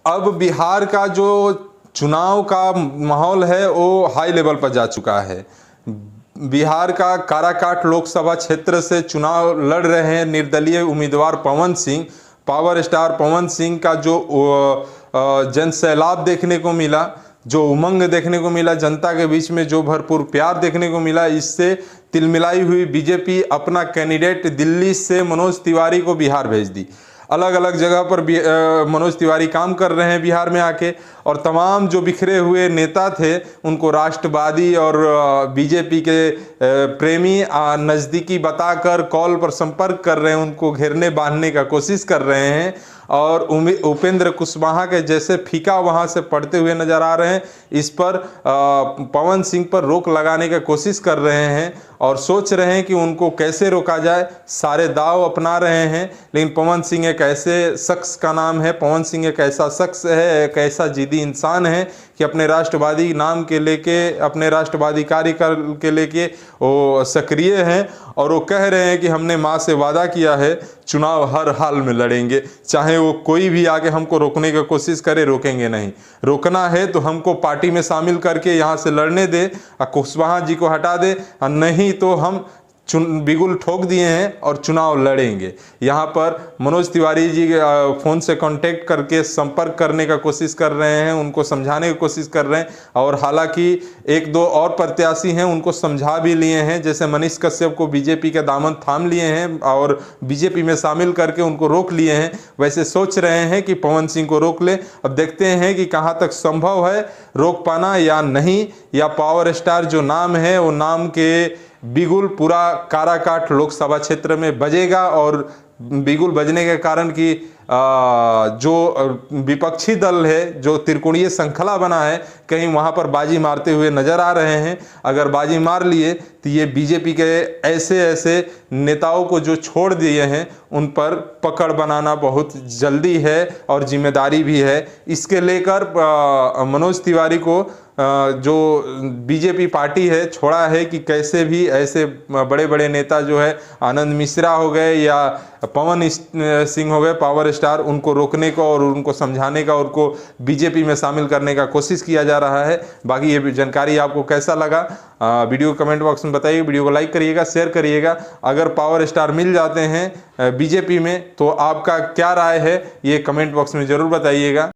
अब बिहार का जो चुनाव का माहौल है वो हाई लेवल पर जा चुका है। बिहार का काराकाट लोकसभा क्षेत्र से चुनाव लड़ रहे हैं निर्दलीय उम्मीदवार पवन सिंह। पावर स्टार पवन सिंह का जो जन सैलाब देखने को मिला, जो उमंग देखने को मिला, जनता के बीच में जो भरपूर प्यार देखने को मिला, इससे तिलमिलाई हुई बीजेपी अपना कैंडिडेट दिल्ली से मनोज तिवारी को बिहार भेज दी। अलग अलग जगह पर मनोज तिवारी काम कर रहे हैं बिहार में आके, और तमाम जो बिखरे हुए नेता थे उनको राष्ट्रवादी और बीजेपी के प्रेमी नज़दीकी बताकर कॉल पर संपर्क कर रहे हैं, उनको घेरने बांधने का कोशिश कर रहे हैं और उपेंद्र कुशवाहा के जैसे फीका वहां से पड़ते हुए नजर आ रहे हैं। इस पर पवन सिंह पर रोक लगाने की कोशिश कर रहे हैं और सोच रहे हैं कि उनको कैसे रोका जाए। सारे दाव अपना रहे हैं, लेकिन पवन सिंह एक ऐसे शख्स का नाम है, पवन सिंह एक ऐसा शख्स है, एक ऐसा जिद्दी इंसान है कि अपने राष्ट्रवादी नाम के लेके, अपने राष्ट्रवादी कार्य के लेके वो सक्रिय हैं और वो कह रहे हैं कि हमने माँ से वादा किया है चुनाव हर हाल में लड़ेंगे, चाहे वो कोई भी आके हमको रोकने की कोशिश करे, रोकेंगे नहीं। रोकना है तो हमको पार्टी में शामिल करके यहाँ से लड़ने दे, कुशवाहा जी को हटा दे, नहीं तो हम बिगुल ठोक दिए हैं और चुनाव लड़ेंगे। यहाँ पर मनोज तिवारी जी फ़ोन से कांटेक्ट करके संपर्क करने का कोशिश कर रहे हैं, उनको समझाने की कोशिश कर रहे हैं, और हालांकि एक दो और प्रत्याशी हैं उनको समझा भी लिए हैं, जैसे मनीष कश्यप को बीजेपी का दामन थाम लिए हैं और बीजेपी में शामिल करके उनको रोक लिए हैं। वैसे सोच रहे हैं कि पवन सिंह को रोक ले। अब देखते हैं कि कहाँ तक संभव है रोक पाना या नहीं, या पावर स्टार जो नाम है वो नाम के बिगुल पूरा काराकाट लोकसभा क्षेत्र में बजेगा, और बिगुल बजने के कारण कि जो विपक्षी दल है, जो त्रिकोणीय श्रृंखला बना है, कहीं वहां पर बाजी मारते हुए नजर आ रहे हैं। अगर बाजी मार लिए तो ये बीजेपी के ऐसे ऐसे नेताओं को जो छोड़ दिए हैं उन पर पकड़ बनाना बहुत जल्दी है और जिम्मेदारी भी है। इसके लेकर मनोज तिवारी को जो बीजेपी पार्टी है छोड़ा है कि कैसे भी ऐसे बड़े बड़े नेता जो है आनंद मिश्रा हो गए या पवन सिंह हो गए पावर स्टार, उनको रोकने का और उनको समझाने का, उनको बीजेपी में शामिल करने का कोशिश किया जा रहा है। बाकी ये जानकारी आपको कैसा लगा वीडियो कमेंट बॉक्स में बताइए। वीडियो को लाइक करिएगा, शेयर करिएगा। अगर पावर स्टार मिल जाते हैं बीजेपी में तो आपका क्या राय है ये कमेंट बॉक्स में ज़रूर बताइएगा।